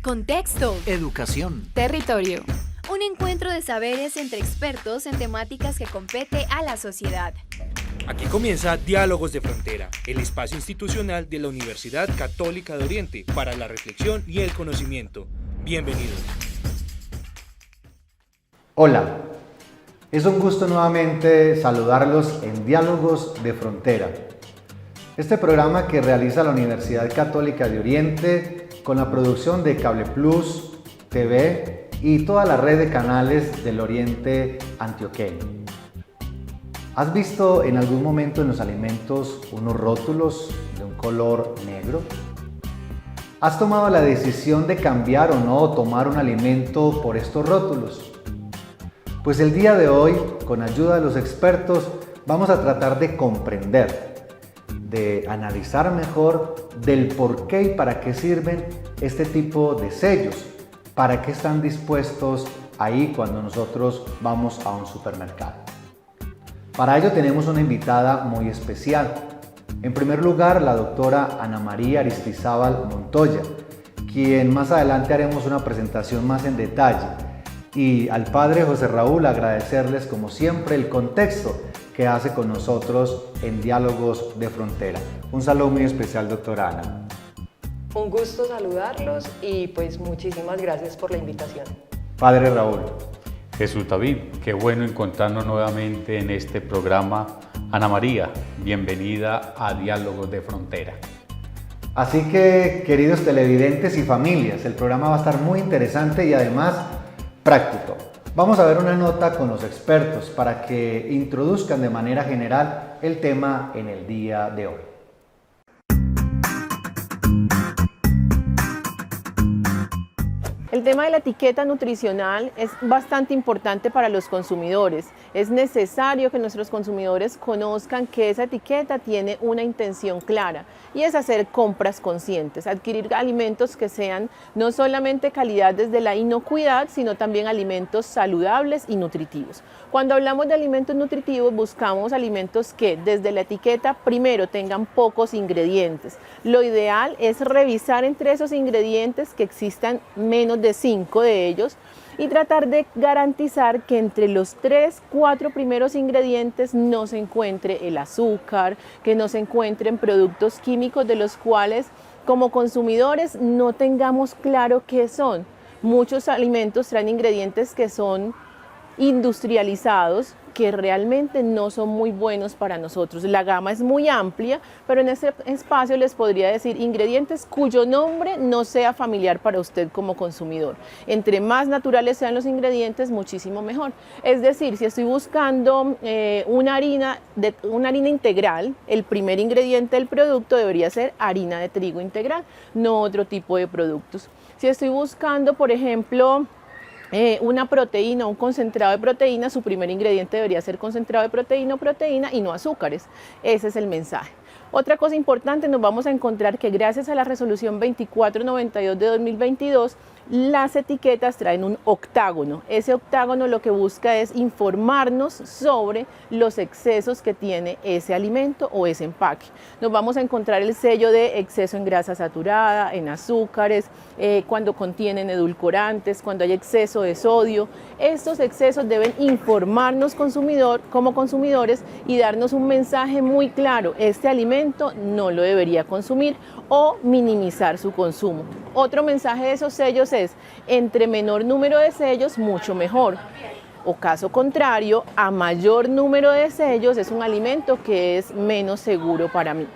Contexto. Educación. Territorio. Un encuentro de saberes entre expertos en temáticas que compete a la sociedad. Aquí comienza Diálogos de Frontera, el espacio institucional de la Universidad Católica de Oriente para la reflexión y el conocimiento. Bienvenidos. Hola, es un gusto nuevamente saludarlos en Diálogos de Frontera. Este programa que realiza la Universidad Católica de Oriente con la producción de Cable Plus, TV y toda la red de canales del Oriente Antioqueño. ¿Has visto en algún momento en los alimentos unos rótulos de un color negro? ¿Has tomado la decisión de cambiar o no tomar un alimento por estos rótulos? Pues el día de hoy, con ayuda de los expertos, vamos a tratar de comprender, de analizar mejor del por qué y para qué sirven este tipo de sellos, para qué están dispuestos ahí cuando nosotros vamos a un supermercado. Para ello tenemos una invitada muy especial. En primer lugar, la doctora Ana María Aristizábal Montoya, quien más adelante haremos una presentación más en detalle. Y al padre José Raúl agradecerles como siempre el contexto que hace con nosotros en Diálogos de Frontera. Un saludo muy especial, doctora Ana. Un gusto saludarlos y pues muchísimas gracias por la invitación. Padre Raúl. Jesús David, qué bueno encontrarnos nuevamente en este programa. Ana María, bienvenida a Diálogos de Frontera. Así que, queridos televidentes y familias, el programa va a estar muy interesante y además práctico. Vamos a ver una nota con los expertos para que introduzcan de manera general el tema en el día de hoy. El tema de la etiqueta nutricional es bastante importante para los consumidores. Es necesario que nuestros consumidores conozcan que esa etiqueta tiene una intención clara y es hacer compras conscientes, adquirir alimentos que sean no solamente calidad desde la inocuidad, sino también alimentos saludables y nutritivos. Cuando hablamos de alimentos nutritivos, buscamos alimentos que desde la etiqueta primero tengan pocos ingredientes. Lo ideal es revisar entre esos ingredientes que existan menos de 5 de ellos y tratar de garantizar que entre los 3-4 primeros ingredientes no se encuentre el azúcar, que no se encuentren productos químicos de los cuales como consumidores no tengamos claro qué son. Muchos alimentos traen ingredientes que son industrializados, que realmente no son muy buenos para nosotros. La gama es muy amplia, pero en este espacio les podría decir ingredientes cuyo nombre no sea familiar para usted como consumidor. Entre más naturales sean los ingredientes, muchísimo mejor. Es decir, si estoy buscando una harina integral, el primer ingrediente del producto debería ser harina de trigo integral, no otro tipo de productos. Si estoy buscando, por ejemplo, una proteína, un concentrado de proteína, su primer ingrediente debería ser concentrado de proteína o proteína y no azúcares. Ese es el mensaje. Otra cosa importante, nos vamos a encontrar que gracias a la resolución 2492 de 2022, las etiquetas traen un octágono. Ese octágono lo que busca es informarnos sobre los excesos que tiene ese alimento o ese empaque. Nos vamos a encontrar el sello de exceso en grasa saturada, en azúcares, cuando contienen edulcorantes, cuando hay exceso de sodio. Estos excesos deben informarnos como consumidores y darnos un mensaje muy claro. Este alimento no lo debería consumir o minimizar su consumo. Otro mensaje de esos sellos es, entre menor número de sellos, mucho mejor. O caso contrario, a mayor número de sellos es un alimento que es menos seguro para mí.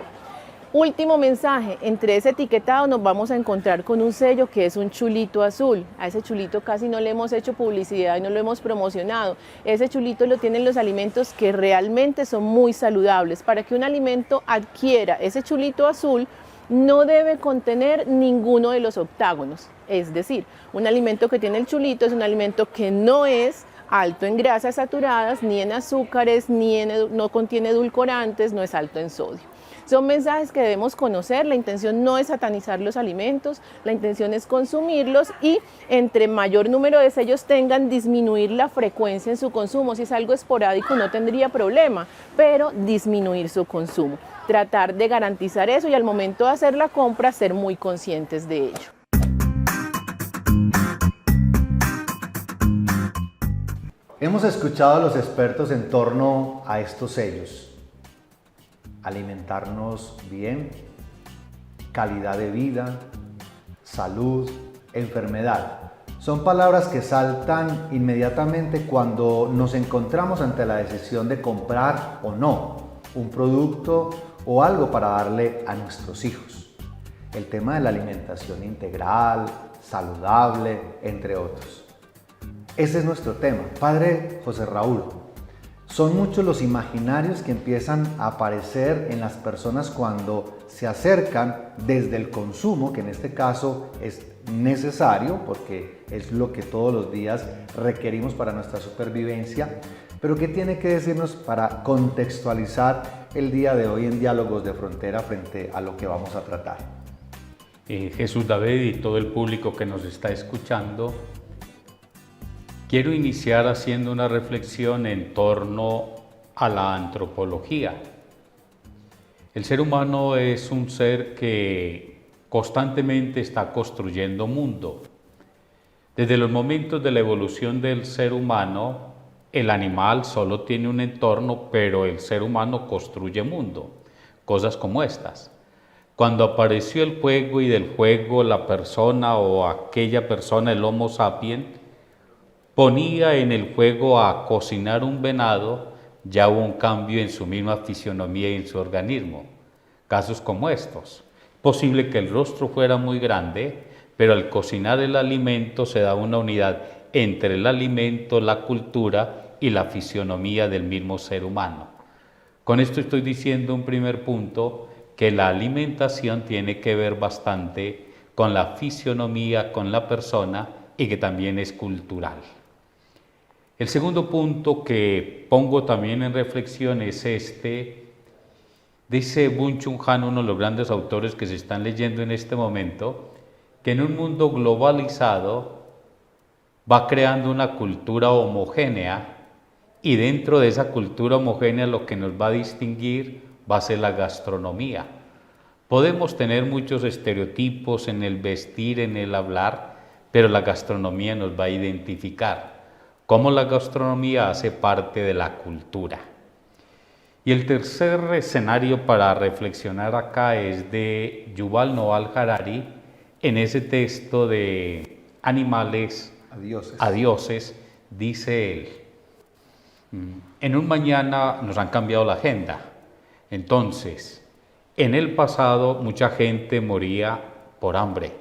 Último mensaje, entre ese etiquetado nos vamos a encontrar con un sello que es un chulito azul. A ese chulito casi no le hemos hecho publicidad y no lo hemos promocionado. Ese chulito lo tienen los alimentos que realmente son muy saludables. Para que un alimento adquiera ese chulito azul, no debe contener ninguno de los octágonos. Es decir, un alimento que tiene el chulito es un alimento que no es alto en grasas saturadas, ni en azúcares, no contiene edulcorantes, no es alto en sodio. Son mensajes que debemos conocer. La intención no es satanizar los alimentos, la intención es consumirlos y entre mayor número de sellos tengan, disminuir la frecuencia en su consumo. Si es algo esporádico no tendría problema, pero disminuir su consumo. Tratar de garantizar eso y al momento de hacer la compra ser muy conscientes de ello. Hemos escuchado a los expertos en torno a estos sellos. Alimentarnos bien, calidad de vida, salud, enfermedad. Son palabras que saltan inmediatamente cuando nos encontramos ante la decisión de comprar o no un producto o algo para darle a nuestros hijos. El tema de la alimentación integral, saludable, entre otros. Ese es nuestro tema. Padre José Raúl, son muchos los imaginarios que empiezan a aparecer en las personas cuando se acercan desde el consumo, que en este caso es necesario porque es lo que todos los días requerimos para nuestra supervivencia, pero ¿qué tiene que decirnos para contextualizar el día de hoy en Diálogos de Frontera frente a lo que vamos a tratar? Jesús David y todo el público que nos está escuchando, quiero iniciar haciendo una reflexión en torno a la antropología. El ser humano es un ser que constantemente está construyendo mundo. Desde los momentos de la evolución del ser humano, el animal solo tiene un entorno, pero el ser humano construye mundo. Cosas como estas. Cuando apareció el juego y del juego la persona o aquella persona, el Homo sapiens, ponía en el juego a cocinar un venado, ya hubo un cambio en su misma fisionomía y en su organismo. Casos como estos. Posible que el rostro fuera muy grande, pero al cocinar el alimento se da una unidad entre el alimento, la cultura y la fisionomía del mismo ser humano. Con esto estoy diciendo un primer punto, que la alimentación tiene que ver bastante con la fisionomía, con la persona y que también es cultural. El segundo punto que pongo también en reflexión es dice Byung-Chul Han, uno de los grandes autores que se están leyendo en este momento, que en un mundo globalizado va creando una cultura homogénea y dentro de esa cultura homogénea lo que nos va a distinguir va a ser la gastronomía. Podemos tener muchos estereotipos en el vestir, en el hablar, pero la gastronomía nos va a identificar. Cómo la gastronomía hace parte de la cultura. Y el tercer escenario para reflexionar acá es de Yuval Noah Harari, en ese texto de Animales a dioses, dice él, en un mañana nos han cambiado la agenda. Entonces, en el pasado mucha gente moría por hambre.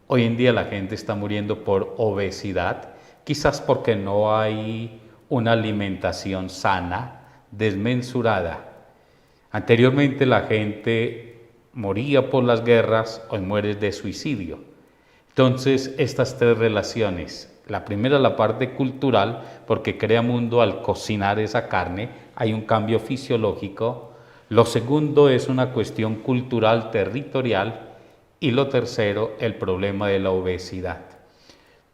Hoy en día la gente está muriendo por obesidad, quizás porque no hay una alimentación sana, desmensurada. Anteriormente la gente moría por las guerras, hoy muere de suicidio. Entonces, estas tres relaciones. La primera, la parte cultural, porque crea mundo al cocinar esa carne, hay un cambio fisiológico. Lo segundo es una cuestión cultural, territorial. Y lo tercero, el problema de la obesidad.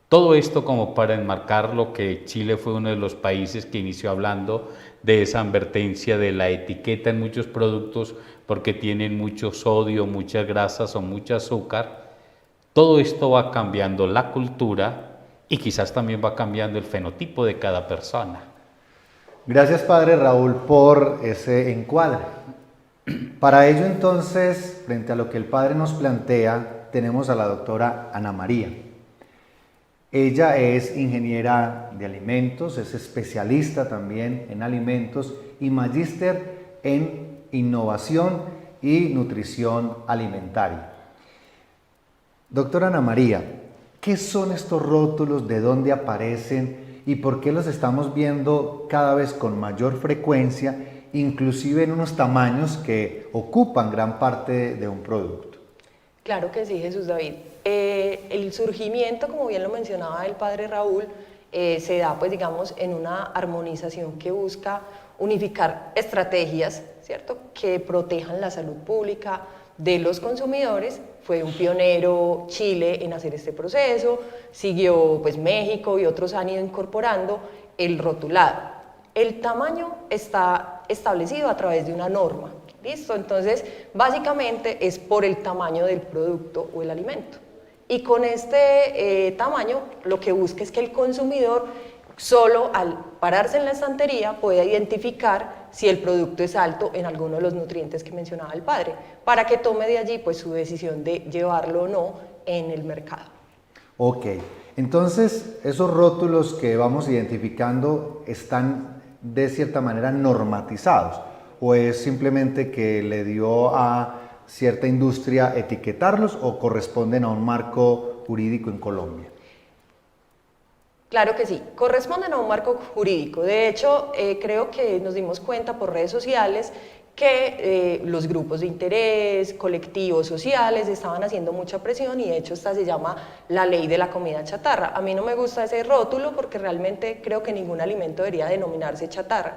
Todo esto como para enmarcar lo que Chile fue uno de los países que inició hablando de esa advertencia de la etiqueta en muchos productos porque tienen mucho sodio, muchas grasas o mucho azúcar. Todo esto va cambiando la cultura y quizás también va cambiando el fenotipo de cada persona. Gracias, Padre Raúl, por ese encuadre. Para ello, entonces, frente a lo que el Padre nos plantea, tenemos a la doctora Ana María. Ella es ingeniera de alimentos, es especialista también en alimentos y magíster en innovación y nutrición alimentaria. Doctora Ana María, ¿qué son estos rótulos? ¿De dónde aparecen? ¿Y por qué los estamos viendo cada vez con mayor frecuencia, inclusive en unos tamaños que ocupan gran parte de un producto? Claro que sí, Jesús David. El surgimiento, como bien lo mencionaba el Padre Raúl, se da, pues digamos, en una armonización que busca unificar estrategias, ¿cierto?, que protejan la salud pública de los consumidores. Fue un pionero Chile en hacer este proceso, siguió pues México y otros han ido incorporando el rotulado. El tamaño está establecido a través de una norma, ¿listo? Entonces, básicamente es por el tamaño del producto o el alimento. Y con este tamaño lo que busca es que el consumidor Solo al pararse en la estantería puede identificar si el producto es alto en alguno de los nutrientes que mencionaba el padre, para que tome de allí pues su decisión de llevarlo o no en el mercado. Ok, entonces esos rótulos que vamos identificando están de cierta manera normatizados, o es simplemente que le dio a cierta industria etiquetarlos o corresponden a un marco jurídico en Colombia. Claro que sí, corresponden a un marco jurídico. De hecho, creo que nos dimos cuenta por redes sociales que los grupos de interés, colectivos sociales estaban haciendo mucha presión y de hecho esta se llama la ley de la comida chatarra. A mí no me gusta ese rótulo porque realmente creo que ningún alimento debería denominarse chatarra,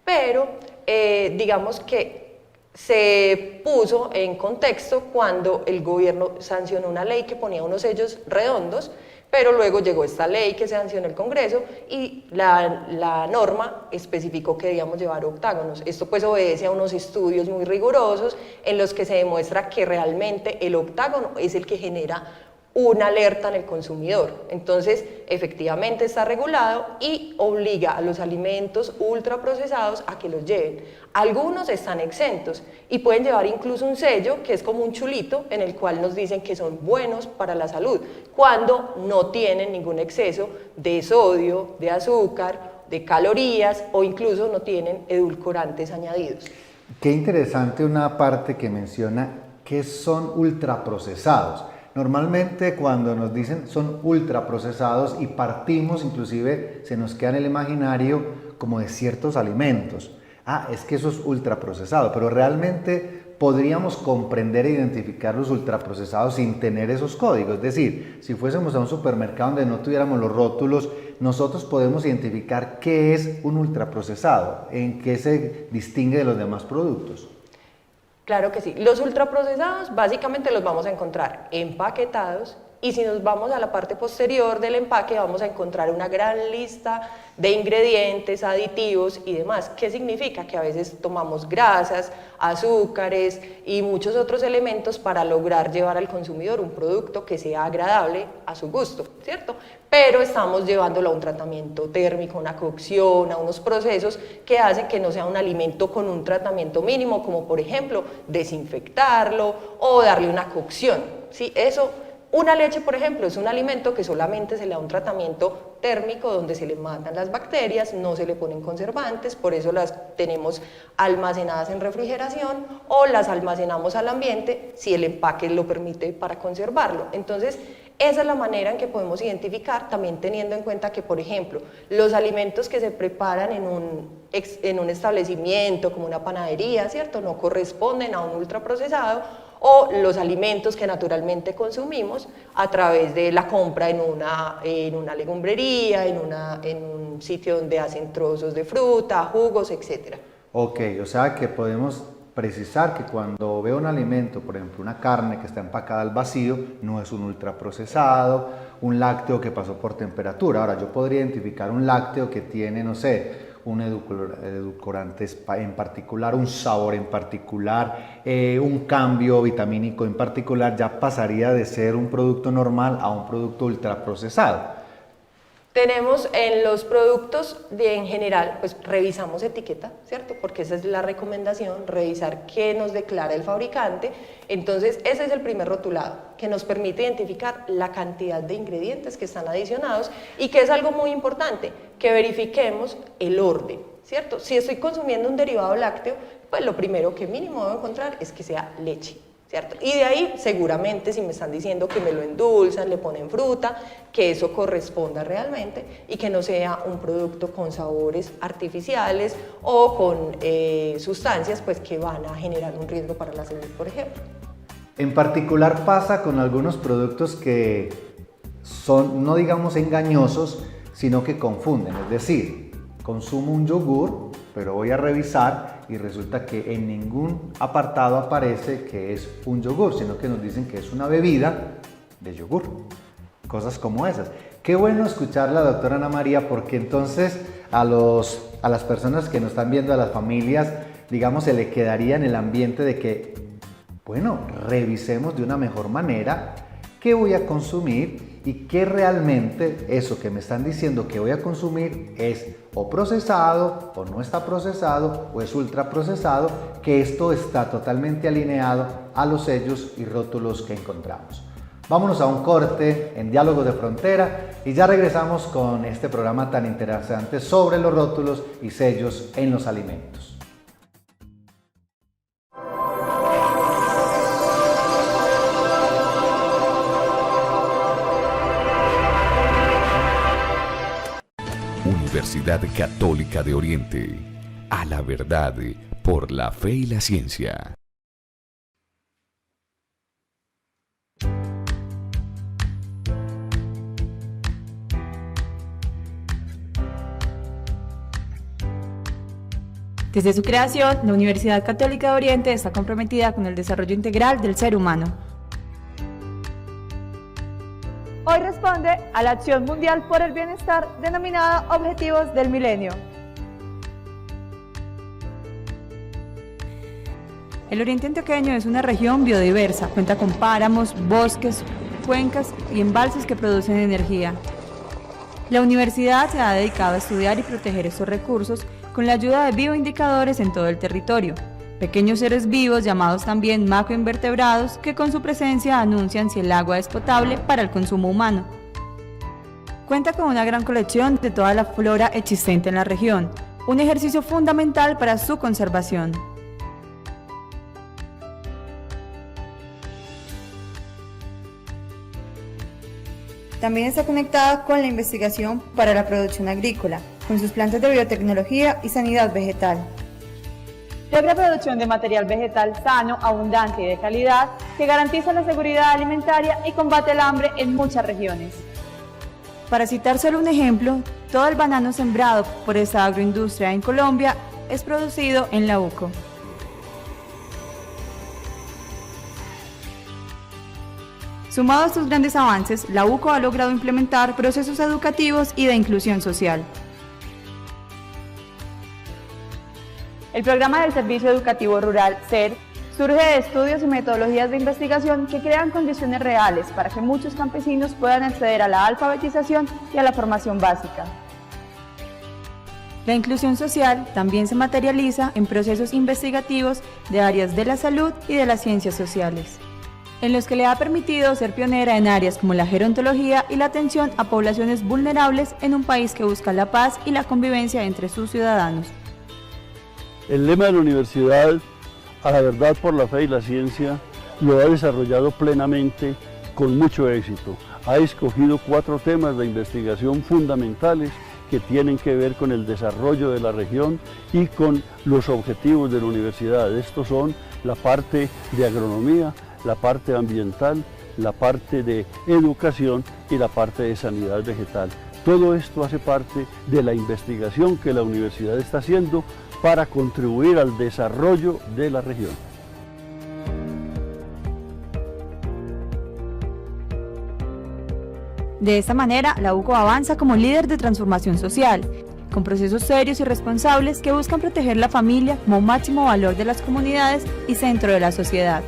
pero digamos que se puso en contexto cuando el gobierno sancionó una ley que ponía unos sellos redondos, pero luego llegó esta ley que sancionó el Congreso y la norma especificó que debíamos llevar octágonos. Esto pues obedece a unos estudios muy rigurosos en los que se demuestra que realmente el octágono es el que genera una alerta en el consumidor. Entonces, efectivamente está regulado y obliga a los alimentos ultraprocesados a que los lleven. Algunos están exentos y pueden llevar incluso un sello que es como un chulito en el cual nos dicen que son buenos para la salud, cuando no tienen ningún exceso de sodio, de azúcar, de calorías o incluso no tienen edulcorantes añadidos. Qué interesante una parte que menciona que son ultraprocesados. Normalmente cuando nos dicen son ultraprocesados y partimos, inclusive se nos queda en el imaginario como de ciertos alimentos. Ah, es que eso es ultraprocesado, pero realmente podríamos comprender e identificar los ultraprocesados sin tener esos códigos. Es decir, si fuésemos a un supermercado donde no tuviéramos los rótulos, nosotros podemos identificar qué es un ultraprocesado, en qué se distingue de los demás productos. Claro que sí. Los ultraprocesados básicamente los vamos a encontrar empaquetados y si nos vamos a la parte posterior del empaque vamos a encontrar una gran lista de ingredientes, aditivos y demás. ¿Qué significa? Que a veces tomamos grasas, azúcares y muchos otros elementos para lograr llevar al consumidor un producto que sea agradable a su gusto, ¿cierto? Pero estamos llevándolo a un tratamiento térmico, una cocción, a unos procesos que hacen que no sea un alimento con un tratamiento mínimo, como por ejemplo desinfectarlo o darle una cocción, ¿sí? Una leche, por ejemplo, es un alimento que solamente se le da un tratamiento térmico donde se le matan las bacterias, no se le ponen conservantes, por eso las tenemos almacenadas en refrigeración o las almacenamos al ambiente si el empaque lo permite para conservarlo. Entonces, esa es la manera en que podemos identificar, también teniendo en cuenta que, por ejemplo, los alimentos que se preparan en un establecimiento como una panadería, ¿cierto?, no corresponden a un ultraprocesado, o los alimentos que naturalmente consumimos a través de la compra en una legumbrería, en un sitio donde hacen trozos de fruta, jugos, etc. Ok, o sea que podemos precisar que cuando veo un alimento, por ejemplo una carne que está empacada al vacío, no es un ultraprocesado, un lácteo que pasó por temperatura. Ahora yo podría identificar un lácteo que tiene, no sé, un edulcorante en particular, un sabor en particular, un cambio vitamínico en particular, ya pasaría de ser un producto normal a un producto ultraprocesado. Tenemos en los productos en general, pues revisamos etiqueta, ¿cierto? Porque esa es la recomendación, revisar qué nos declara el fabricante. Entonces, ese es el primer rotulado, que nos permite identificar la cantidad de ingredientes que están adicionados y que es algo muy importante, que verifiquemos el orden, ¿cierto? Si estoy consumiendo un derivado lácteo, pues lo primero que mínimo debo encontrar es que sea leche, ¿cierto? Y de ahí, seguramente, si me están diciendo que me lo endulzan, le ponen fruta, que eso corresponda realmente y que no sea un producto con sabores artificiales o con sustancias pues, que van a generar un riesgo para la salud, por ejemplo. En particular pasa con algunos productos que son, no digamos engañosos, sino que confunden. Es decir, consumo un yogur, pero voy a revisar y resulta que en ningún apartado aparece que es un yogur, sino que nos dicen que es una bebida de yogur. Cosas como esas. Qué bueno escuchar a la doctora Ana María, porque entonces a las personas que nos están viendo, a las familias, digamos, se le quedaría en el ambiente de que, bueno, revisemos de una mejor manera qué voy a consumir y que realmente eso que me están diciendo que voy a consumir es o procesado o no está procesado o es ultraprocesado, que esto está totalmente alineado a los sellos y rótulos que encontramos. Vámonos a un corte en Diálogos de Frontera y ya regresamos con este programa tan interesante sobre los rótulos y sellos en los alimentos. Universidad Católica de Oriente, a la verdad por la fe y la ciencia. Desde su creación, la Universidad Católica de Oriente está comprometida con el desarrollo integral del ser humano. Hoy responde a la Acción Mundial por el Bienestar denominada Objetivos del Milenio. El Oriente Antioqueño es una región biodiversa, cuenta con páramos, bosques, cuencas y embalses que producen energía. La universidad se ha dedicado a estudiar y proteger estos recursos con la ayuda de bioindicadores en todo el territorio, pequeños seres vivos llamados también macroinvertebrados que con su presencia anuncian si el agua es potable para el consumo humano. Cuenta con una gran colección de toda la flora existente en la región, un ejercicio fundamental para su conservación. También está conectada con la investigación para la producción agrícola, con sus plantas de biotecnología y sanidad vegetal. Logra producción de material vegetal sano, abundante y de calidad que garantiza la seguridad alimentaria y combate el hambre en muchas regiones. Para citar solo un ejemplo, todo el banano sembrado por esta agroindustria en Colombia es producido en la UCO. Sumado a estos grandes avances, la UCO ha logrado implementar procesos educativos y de inclusión social. El programa del Servicio Educativo Rural, SER, surge de estudios y metodologías de investigación que crean condiciones reales para que muchos campesinos puedan acceder a la alfabetización y a la formación básica. La inclusión social también se materializa en procesos investigativos de áreas de la salud y de las ciencias sociales, en los que le ha permitido ser pionera en áreas como la gerontología y la atención a poblaciones vulnerables en un país que busca la paz y la convivencia entre sus ciudadanos. El lema de la universidad, a la verdad por la fe y la ciencia, lo ha desarrollado plenamente con mucho éxito. Ha escogido 4 temas de investigación fundamentales que tienen que ver con el desarrollo de la región y con los objetivos de la universidad. Estos son la parte de agronomía, la parte ambiental, la parte de educación y la parte de sanidad vegetal. Todo esto hace parte de la investigación que la universidad está haciendo para contribuir al desarrollo de la región. De esta manera, la UCO avanza como líder de transformación social, con procesos serios y responsables que buscan proteger la familia como máximo valor de las comunidades y centro de la sociedad.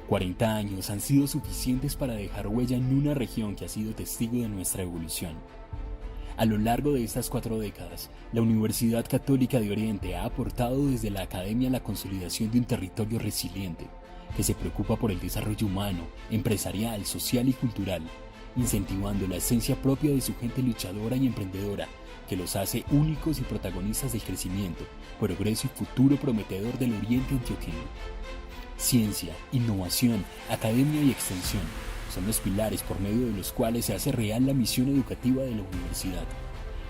«40 años han sido suficientes para dejar huella en una región que ha sido testigo de nuestra evolución. A lo largo de estas 4 décadas, la Universidad Católica de Oriente ha aportado desde la academia la consolidación de un territorio resiliente, que se preocupa por el desarrollo humano, empresarial, social y cultural, incentivando la esencia propia de su gente luchadora y emprendedora, que los hace únicos y protagonistas del crecimiento, progreso y futuro prometedor del Oriente Antioqueño. Ciencia, innovación, academia y extensión son los pilares por medio de los cuales se hace real la misión educativa de la universidad.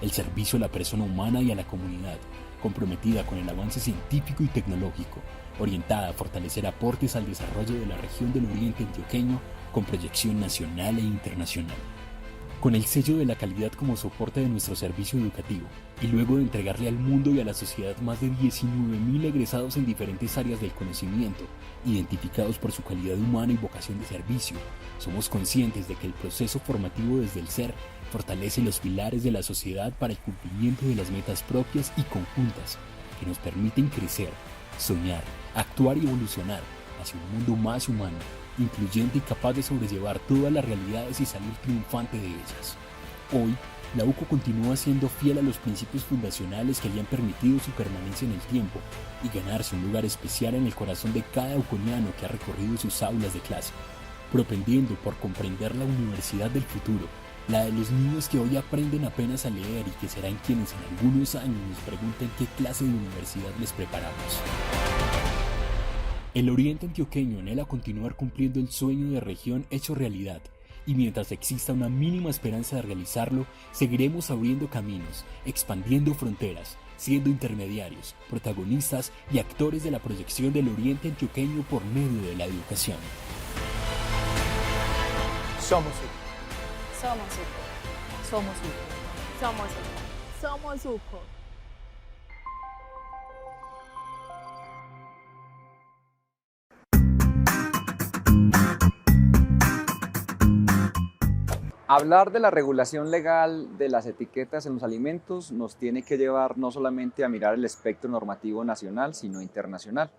El servicio a la persona humana y a la comunidad, comprometida con el avance científico y tecnológico, orientada a fortalecer aportes al desarrollo de la región del Oriente Antioqueño con proyección nacional e internacional. Con el sello de la calidad como soporte de nuestro servicio educativo, y luego de entregarle al mundo y a la sociedad más de 19.000 egresados en diferentes áreas del conocimiento, identificados por su calidad humana y vocación de servicio, somos conscientes de que el proceso formativo desde el ser fortalece los pilares de la sociedad para el cumplimiento de las metas propias y conjuntas que nos permiten crecer, soñar, actuar y evolucionar hacia un mundo más humano, incluyente y capaz de sobrellevar todas las realidades y salir triunfante de ellas. Hoy, la UCO continúa siendo fiel a los principios fundacionales que le han permitido su permanencia en el tiempo y ganarse un lugar especial en el corazón de cada uconiano que ha recorrido sus aulas de clase, propendiendo por comprender la universidad del futuro, la de los niños que hoy aprenden apenas a leer y que serán quienes en algunos años nos pregunten qué clase de universidad les preparamos. El Oriente Antioqueño anhela continuar cumpliendo el sueño de región hecho realidad, y mientras exista una mínima esperanza de realizarlo, seguiremos abriendo caminos, expandiendo fronteras, siendo intermediarios, protagonistas y actores de la proyección del Oriente Antioqueño por medio de la educación. Somos UCO. Somos UCO. Somos UCO. Somos UCO. Somos UCO. Hablar de la regulación legal de las etiquetas en los alimentos nos tiene que llevar no solamente a mirar el espectro normativo nacional, sino internacional.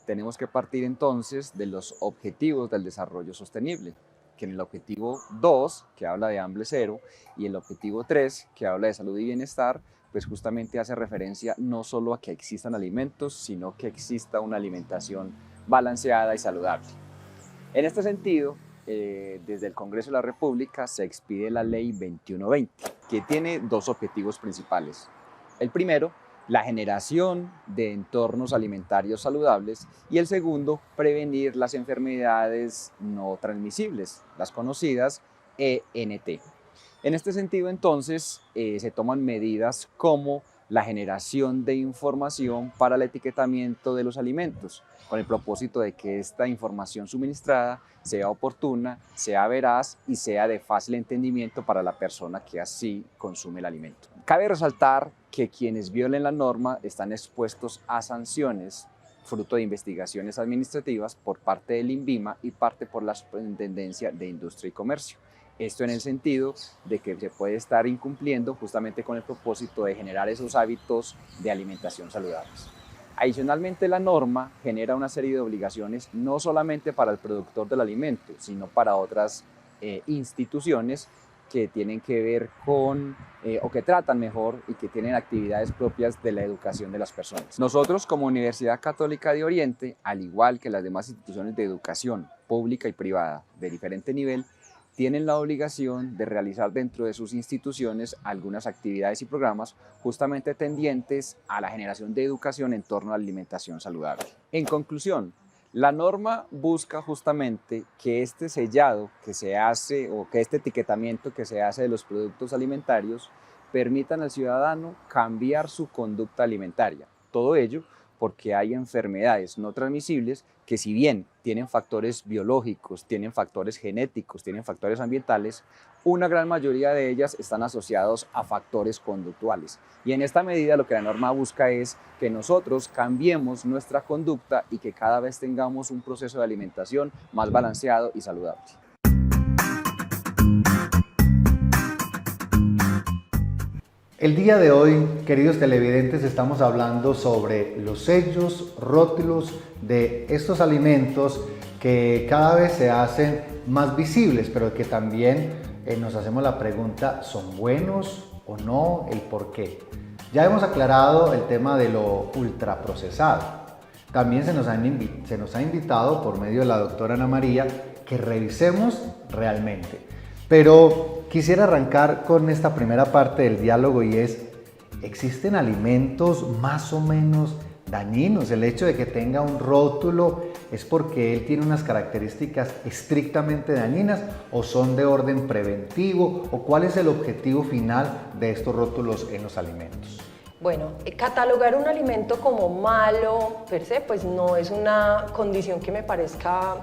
Tenemos que partir entonces de los objetivos del desarrollo sostenible, que en el objetivo 2, que habla de hambre cero, y el objetivo 3, que habla de salud y bienestar, pues justamente hace referencia no solo a que existan alimentos, sino que exista una alimentación balanceada y saludable. En este sentido, desde el Congreso de la República se expide la Ley 2120, que tiene dos objetivos principales. El primero, la generación de entornos alimentarios saludables, y el segundo, prevenir las enfermedades no transmisibles, las conocidas ENT. En este sentido, entonces, se toman medidas como la generación de información para el etiquetamiento de los alimentos, con el propósito de que esta información suministrada sea oportuna, sea veraz y sea de fácil entendimiento para la persona que así consume el alimento. Cabe resaltar que quienes violen la norma están expuestos a sanciones fruto de investigaciones administrativas por parte del INVIMA y parte por la Superintendencia de Industria y Comercio. Esto en el sentido de que se puede estar incumpliendo justamente con el propósito de generar esos hábitos de alimentación saludables. Adicionalmente, la norma genera una serie de obligaciones no solamente para el productor del alimento, sino para otras instituciones que tienen que ver con, o que tratan mejor y que tienen actividades propias de la educación de las personas. Nosotros, como Universidad Católica de Oriente, al igual que las demás instituciones de educación pública y privada de diferente nivel, tienen la obligación de realizar dentro de sus instituciones algunas actividades y programas justamente tendientes a la generación de educación en torno a la alimentación saludable. En conclusión, la norma busca justamente que este sellado que se hace o que este etiquetamiento que se hace de los productos alimentarios permitan al ciudadano cambiar su conducta alimentaria. Todo ello porque hay enfermedades no transmisibles que, si bien tienen factores biológicos, tienen factores genéticos, tienen factores ambientales, una gran mayoría de ellas están asociados a factores conductuales. Y en esta medida lo que la norma busca es que nosotros cambiemos nuestra conducta y que cada vez tengamos un proceso de alimentación más balanceado y saludable. El día de hoy, queridos televidentes, estamos hablando sobre los sellos, rótulos de estos alimentos que cada vez se hacen más visibles, pero que también nos hacemos la pregunta, ¿son buenos o no? ¿El por qué? Ya hemos aclarado el tema de lo ultraprocesado. También se nos ha invitado por medio de la doctora Ana María que revisemos realmente. Pero quisiera arrancar con esta primera parte del diálogo, y es ¿existen alimentos más o menos dañinos? ¿El hecho de que tenga un rótulo es porque él tiene unas características estrictamente dañinas o son de orden preventivo? ¿O cuál es el objetivo final de estos rótulos en los alimentos? Bueno, catalogar un alimento como malo per se, pues no es una condición que me parezca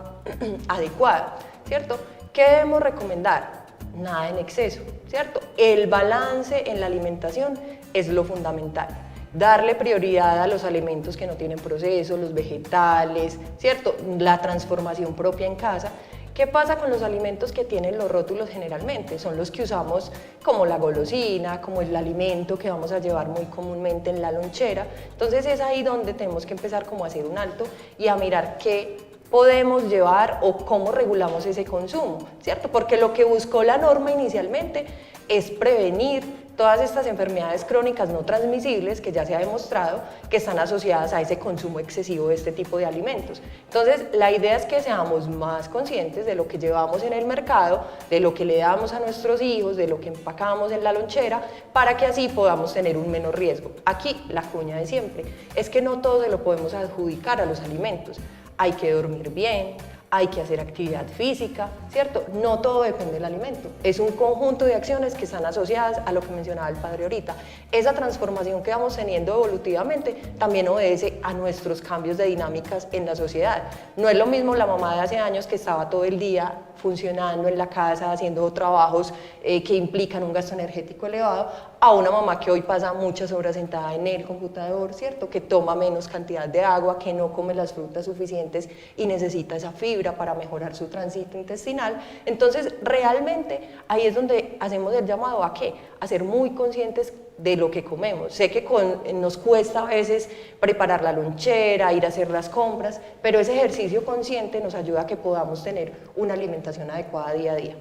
adecuada, ¿cierto? ¿Qué debemos recomendar? Nada en exceso, ¿cierto? El balance en la alimentación es lo fundamental. Darle prioridad a los alimentos que no tienen proceso, los vegetales, ¿cierto? La transformación propia en casa. ¿Qué pasa con los alimentos que tienen los rótulos generalmente? Son los que usamos como la golosina, como el alimento que vamos a llevar muy comúnmente en la lonchera. Entonces es ahí donde tenemos que empezar como a hacer un alto y a mirar qué podemos llevar o cómo regulamos ese consumo, ¿cierto? Porque lo que buscó la norma inicialmente es prevenir todas estas enfermedades crónicas no transmisibles que ya se ha demostrado que están asociadas a ese consumo excesivo de este tipo de alimentos. Entonces, la idea es que seamos más conscientes de lo que llevamos en el mercado, de lo que le damos a nuestros hijos, de lo que empacamos en la lonchera, para que así podamos tener un menor riesgo. Aquí, la cuña de siempre, es que no todo se lo podemos adjudicar a los alimentos. Hay que dormir bien, hay que hacer actividad física, ¿cierto? No todo depende del alimento. Es un conjunto de acciones que están asociadas a lo que mencionaba el padre ahorita. Esa transformación que vamos teniendo evolutivamente también obedece a nuestros cambios de dinámicas en la sociedad. No es lo mismo la mamá de hace años que estaba todo el día funcionando en la casa, haciendo trabajos que implican un gasto energético elevado, a una mamá que hoy pasa muchas horas sentada en el computador, ¿cierto? Que toma menos cantidad de agua, que no come las frutas suficientes y necesita esa fibra para mejorar su tránsito intestinal. Entonces, realmente, ahí es donde hacemos el llamado a ¿qué? A ser muy conscientes de lo que comemos. Sé que nos cuesta a veces preparar la lonchera, ir a hacer las compras, pero ese ejercicio consciente nos ayuda a que podamos tener una alimentación adecuada día a día.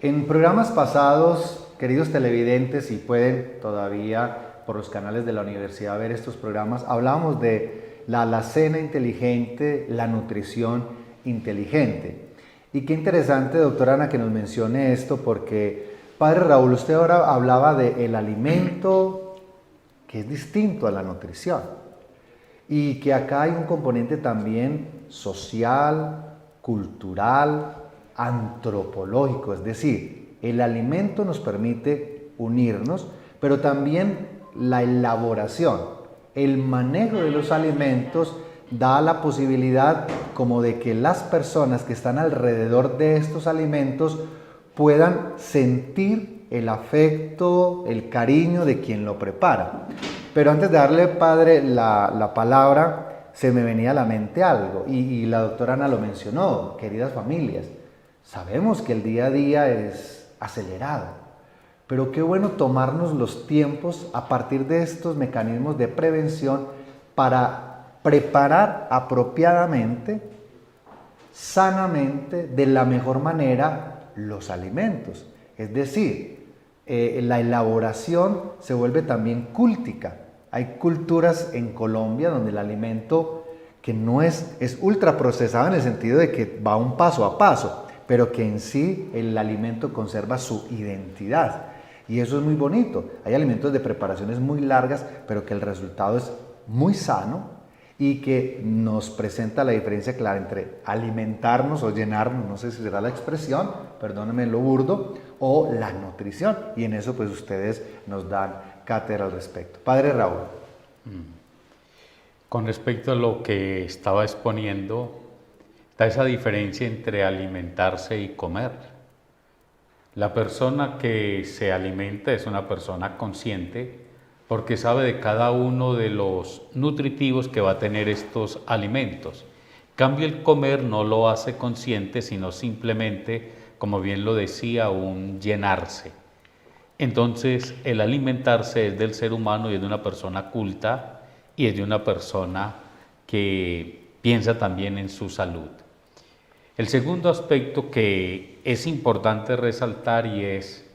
En programas pasados, queridos televidentes, si pueden todavía por los canales de la universidad ver estos programas, hablábamos de la alacena inteligente, la nutrición inteligente. Y qué interesante, doctora Ana, que nos mencione esto, porque padre Raúl, usted ahora hablaba del alimento que es distinto a la nutrición y que acá hay un componente también social, cultural, antropológico, es decir, el alimento nos permite unirnos, pero también la elaboración, el manejo de los alimentos da la posibilidad como de que las personas que están alrededor de estos alimentos puedan sentir el afecto, el cariño de quien lo prepara. Pero antes de darle, padre, la palabra, se me venía a la mente algo, y la doctora Ana lo mencionó, queridas familias, sabemos que el día a día es acelerado, pero qué bueno tomarnos los tiempos a partir de estos mecanismos de prevención para preparar apropiadamente, sanamente, de la mejor manera los alimentos. Es decir, la elaboración se vuelve también cúltica. Hay culturas en Colombia donde el alimento que no es ultraprocesado en el sentido de que va un paso a paso, pero que en sí el alimento conserva su identidad. Y eso es muy bonito. Hay alimentos de preparaciones muy largas, pero que el resultado es muy sano y que nos presenta la diferencia clara entre alimentarnos o llenarnos, no sé si será la expresión, perdónenme lo burdo, o la nutrición. Y en eso pues ustedes nos dan cátedra al respecto. Padre Raúl. Con respecto a lo que estaba exponiendo, está esa diferencia entre alimentarse y comer. La persona que se alimenta es una persona consciente porque sabe de cada uno de los nutritivos que va a tener estos alimentos. En cambio, el comer no lo hace consciente, sino simplemente, como bien lo decía, un llenarse. Entonces, el alimentarse es del ser humano y es de una persona culta y es de una persona que piensa también en su salud. El segundo aspecto que es importante resaltar y es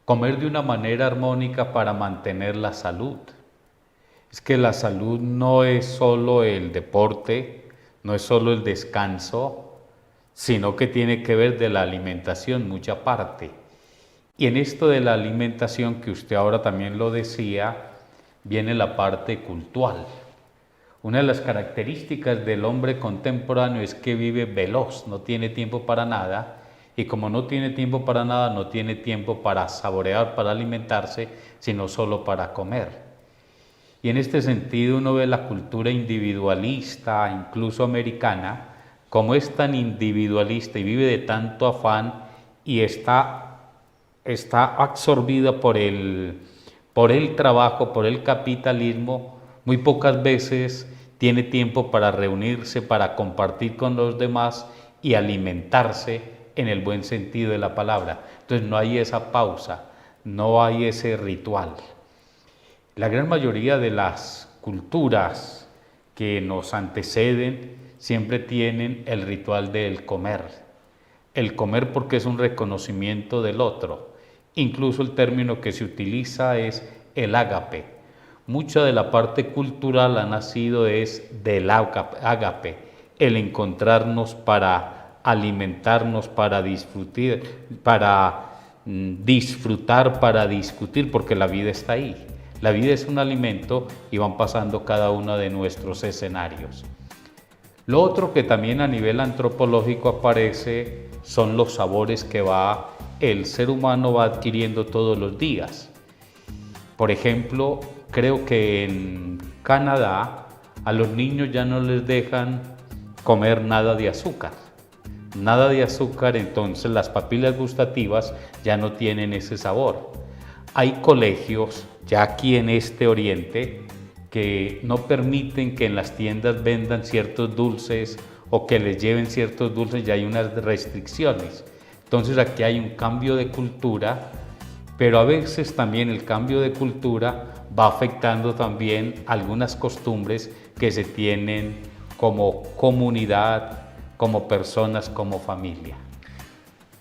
comer de una manera armónica para mantener la salud. Es que la salud no es solo el deporte, no es solo el descanso, sino que tiene que ver de la alimentación mucha parte. Y en esto de la alimentación, que usted ahora también lo decía, viene la parte cultural. Una de las características del hombre contemporáneo es que vive veloz, no tiene tiempo para nada, y como no tiene tiempo para nada, no tiene tiempo para saborear, para alimentarse, sino solo para comer. Y en este sentido uno ve la cultura individualista, incluso americana, como es tan individualista y vive de tanto afán y está absorbida por el trabajo, por el capitalismo, muy pocas veces tiene tiempo para reunirse, para compartir con los demás y alimentarse en el buen sentido de la palabra. Entonces no hay esa pausa, no hay ese ritual. La gran mayoría de las culturas que nos anteceden siempre tienen el ritual del comer. El comer porque es un reconocimiento del otro. Incluso el término que se utiliza es el ágape. Mucha de la parte cultural ha nacido es del ágape, el encontrarnos para alimentarnos, para disfrutar, para discutir, porque la vida está ahí. La vida es un alimento y van pasando cada uno de nuestros escenarios. Lo otro que también a nivel antropológico aparece son los sabores que el ser humano va adquiriendo todos los días. Por ejemplo, creo que en Canadá a los niños ya no les dejan comer nada de azúcar. Nada de azúcar, entonces las papilas gustativas ya no tienen ese sabor. Hay colegios, ya aquí en este Oriente, que no permiten que en las tiendas vendan ciertos dulces o que les lleven ciertos dulces, ya hay unas restricciones. Entonces aquí hay un cambio de cultura, pero a veces también el cambio de cultura va afectando también algunas costumbres que se tienen como comunidad, como personas, como familia.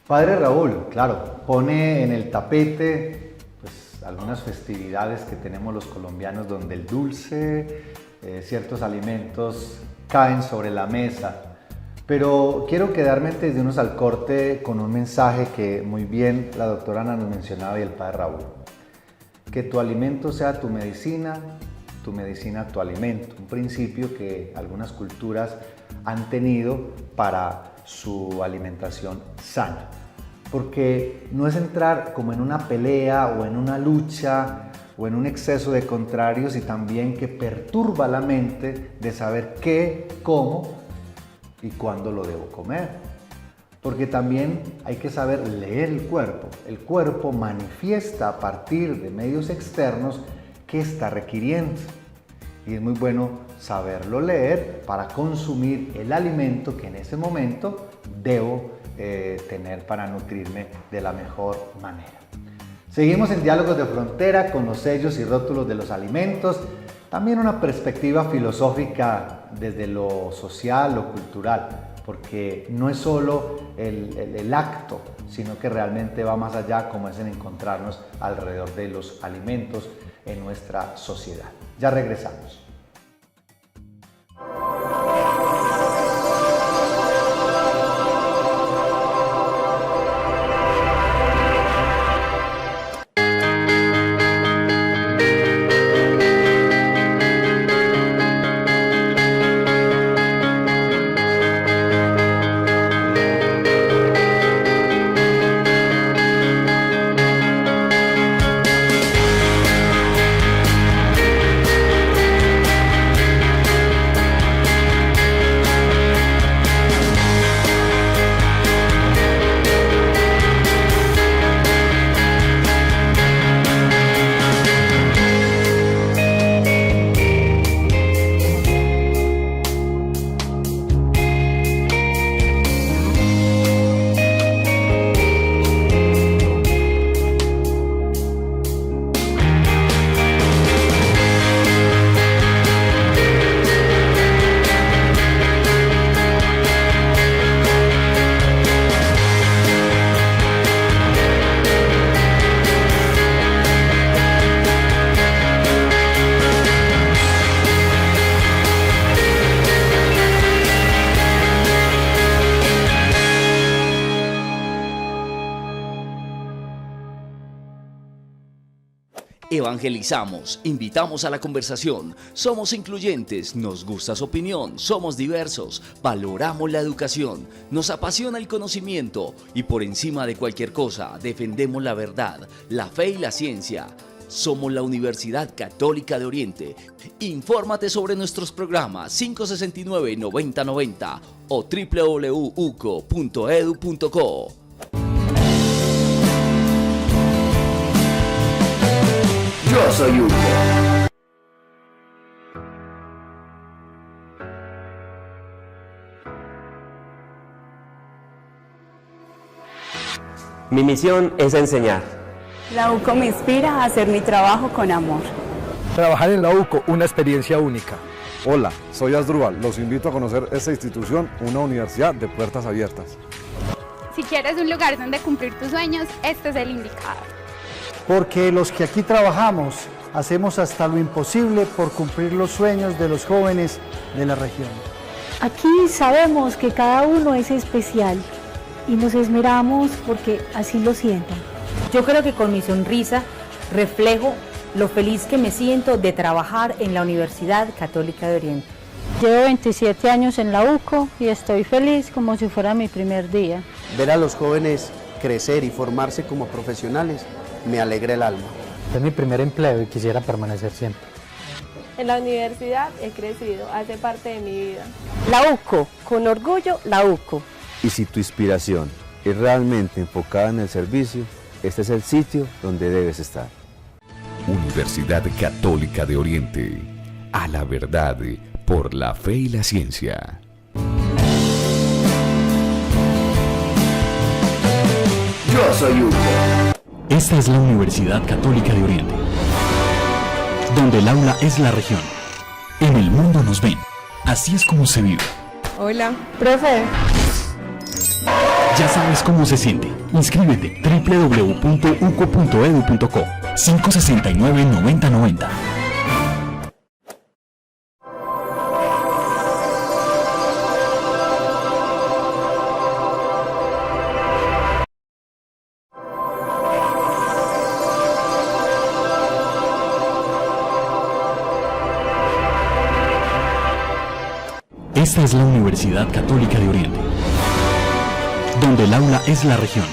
Padre Raúl, claro, pone en el tapete pues, algunas festividades que tenemos los colombianos donde el dulce, ciertos alimentos caen sobre la mesa. Pero quiero quedarme antes de irnos al corte con un mensaje que muy bien la doctora Ana nos mencionaba y el padre Raúl. Que tu alimento sea tu medicina tu alimento. Un principio que algunas culturas han tenido para su alimentación sana. Porque no es entrar como en una pelea o en una lucha o en un exceso de contrarios y también que perturba la mente de saber qué, cómo y cuándo lo debo comer. Porque también hay que saber leer el cuerpo. El cuerpo manifiesta a partir de medios externos qué está requiriendo. Y es muy bueno saberlo leer para consumir el alimento que en ese momento debo tener para nutrirme de la mejor manera. Seguimos en Diálogos de Frontera con los sellos y rótulos de los alimentos. También una perspectiva filosófica desde lo social, lo cultural, porque no es solo el acto, sino que realmente va más allá, como es en encontrarnos alrededor de los alimentos en nuestra sociedad. Ya regresamos. Evangelizamos, invitamos a la conversación, somos incluyentes, nos gusta su opinión, somos diversos, valoramos la educación, nos apasiona el conocimiento y por encima de cualquier cosa defendemos la verdad, la fe y la ciencia. Somos la Universidad Católica de Oriente. Infórmate sobre nuestros programas 569-9090 o www.uco.edu.co. Yo soy UCO. Mi misión es enseñar. La UCO me inspira a hacer mi trabajo con amor. Trabajar en la UCO, una experiencia única. Hola, soy Asdrúbal. Los invito a conocer esta institución, una universidad de puertas abiertas. Si quieres un lugar donde cumplir tus sueños, este es el indicado. Porque los que aquí trabajamos hacemos hasta lo imposible por cumplir los sueños de los jóvenes de la región. Aquí sabemos que cada uno es especial y nos esmeramos porque así lo sientan. Yo creo que con mi sonrisa reflejo lo feliz que me siento de trabajar en la Universidad Católica de Oriente. Llevo 27 años en la UCO y estoy feliz como si fuera mi primer día. Ver a los jóvenes crecer y formarse como profesionales me alegra el alma. Es mi primer empleo y quisiera permanecer siempre. En la universidad he crecido, hace parte de mi vida. La UCO, con orgullo, la UCO. Y si tu inspiración es realmente enfocada en el servicio, este es el sitio donde debes estar. Universidad Católica de Oriente. A la verdad, por la fe y la ciencia. Yo soy UCO. Esta es la Universidad Católica de Oriente, donde el aula es la región. En el mundo nos ven. Así es como se vive. Hola, profe. Ya sabes cómo se siente. Inscríbete www.uco.edu.co 569-9090. Esta es la Universidad Católica de Oriente, donde el aula es la región.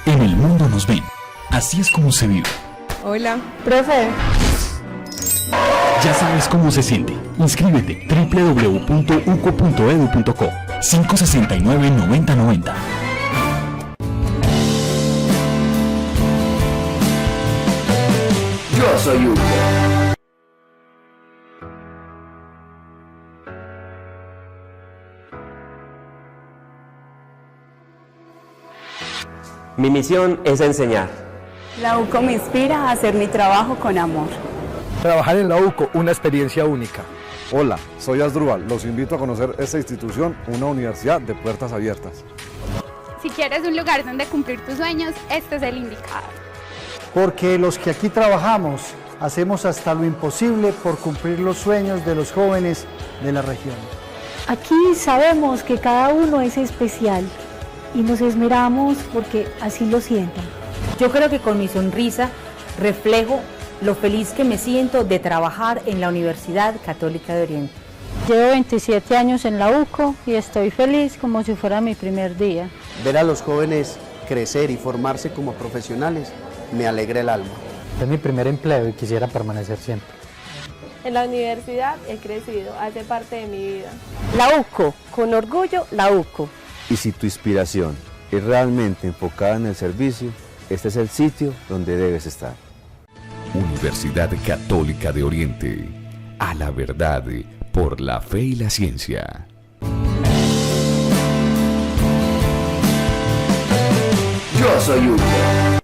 En el mundo nos ven. Así es como se vive. Hola, profe. Ya sabes cómo se siente. Inscríbete www.uco.edu.co 569-9090. Yo soy UCO. Mi misión es enseñar. La UCO me inspira a hacer mi trabajo con amor. Trabajar en la UCO, una experiencia única. Hola, soy Asdrúbal. Los invito a conocer esta institución, una universidad de puertas abiertas. Si quieres un lugar donde cumplir tus sueños, este es el indicado. Porque los que aquí trabajamos hacemos hasta lo imposible por cumplir los sueños de los jóvenes de la región. Aquí sabemos que cada uno es especial y nos esmeramos porque así lo sientan. Yo creo que con mi sonrisa reflejo lo feliz que me siento de trabajar en la Universidad Católica de Oriente. Llevo 27 años en la UCO y estoy feliz como si fuera mi primer día. Ver a los jóvenes crecer y formarse como profesionales me alegra el alma. Es mi primer empleo y quisiera permanecer siempre. En la universidad he crecido, hace parte de mi vida. La UCO, con orgullo, la UCO. Y si tu inspiración es realmente enfocada en el servicio, este es el sitio donde debes estar. Universidad Católica de Oriente. A la verdad, por la fe y la ciencia. Yo soy UCO.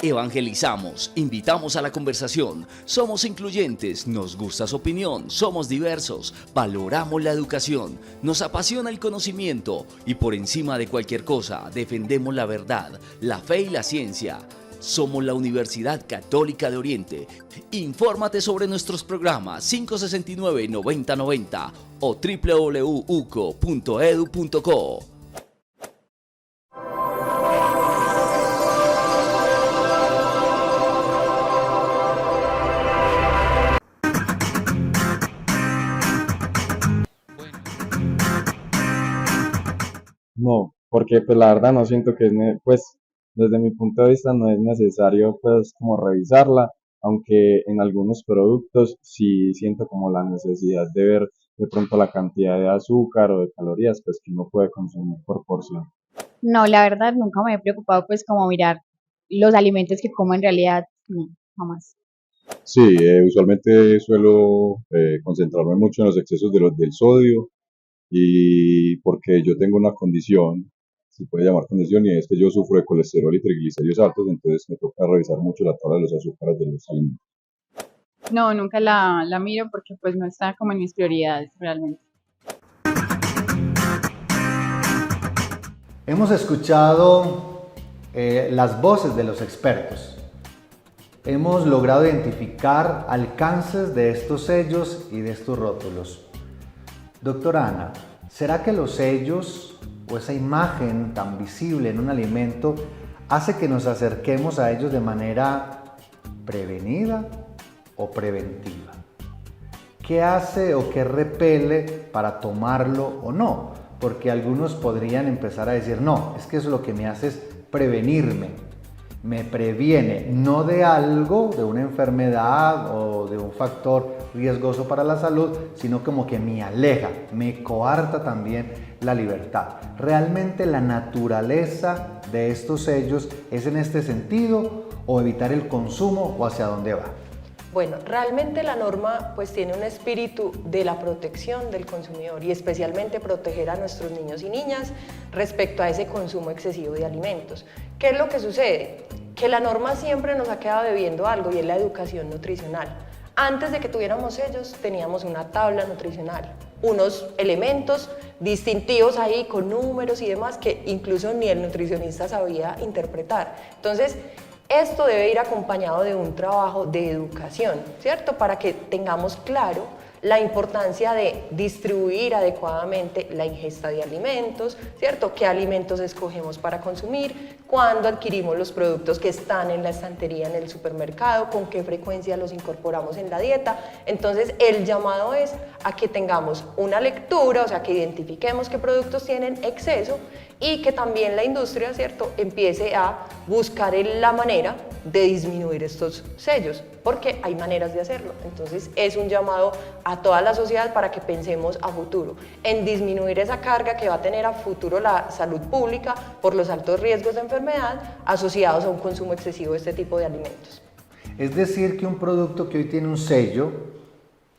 Evangelizamos, invitamos a la conversación, somos incluyentes, nos gusta su opinión, somos diversos, valoramos la educación, nos apasiona el conocimiento y por encima de cualquier cosa defendemos la verdad, la fe y la ciencia. Somos la Universidad Católica de Oriente. Infórmate sobre nuestros programas 569-9090 o www.uco.edu.co. No, porque pues la verdad no siento que pues desde mi punto de vista no es necesario pues como revisarla, aunque en algunos productos sí siento como la necesidad de ver de pronto la cantidad de azúcar o de calorías pues que uno puede consumir por porción. No, la verdad nunca me he preocupado pues como mirar los alimentos que como en realidad, no, jamás. Sí, usualmente suelo concentrarme mucho en los excesos del sodio y porque yo tengo una condición, se puede llamar condición, y es que yo sufro de colesterol y triglicéridos altos, entonces me toca revisar mucho la tabla de los azúcares de los alimentos. No, nunca la miro porque pues no está como en mis prioridades realmente. Hemos escuchado las voces de los expertos. Hemos logrado identificar alcances de estos sellos y de estos rótulos. Doctora Ana, ¿será que los sellos o esa imagen tan visible en un alimento hace que nos acerquemos a ellos de manera prevenida o preventiva? ¿Qué hace o qué repele para tomarlo o no? Porque algunos podrían empezar a decir, no, es que eso lo que me hace es prevenirme. Me previene no de algo, de una enfermedad o de un factor riesgoso para la salud, sino como que me aleja, me coarta también la libertad. ¿Realmente la naturaleza de estos sellos es en este sentido o evitar el consumo o hacia dónde va? Bueno, realmente la norma pues tiene un espíritu de la protección del consumidor y especialmente proteger a nuestros niños y niñas respecto a ese consumo excesivo de alimentos. ¿Qué es lo que sucede? Que la norma siempre nos ha quedado debiendo algo y es la educación nutricional. Antes de que tuviéramos sellos teníamos una tabla nutricional, unos elementos distintivos ahí con números y demás que incluso ni el nutricionista sabía interpretar. Entonces, esto debe ir acompañado de un trabajo de educación, ¿cierto? Para que tengamos claro la importancia de distribuir adecuadamente la ingesta de alimentos, ¿cierto? ¿Qué alimentos escogemos para consumir? ¿Cuándo adquirimos los productos que están en la estantería en el supermercado? ¿Con qué frecuencia los incorporamos en la dieta? Entonces, el llamado es a que tengamos una lectura, o sea, que identifiquemos qué productos tienen exceso y que también la industria, ¿cierto?, empiece a buscar la manera de disminuir estos sellos, porque hay maneras de hacerlo. Entonces es un llamado a toda la sociedad para que pensemos a futuro, en disminuir esa carga que va a tener a futuro la salud pública por los altos riesgos de enfermedad asociados a un consumo excesivo de este tipo de alimentos. Es decir, que un producto que hoy tiene un sello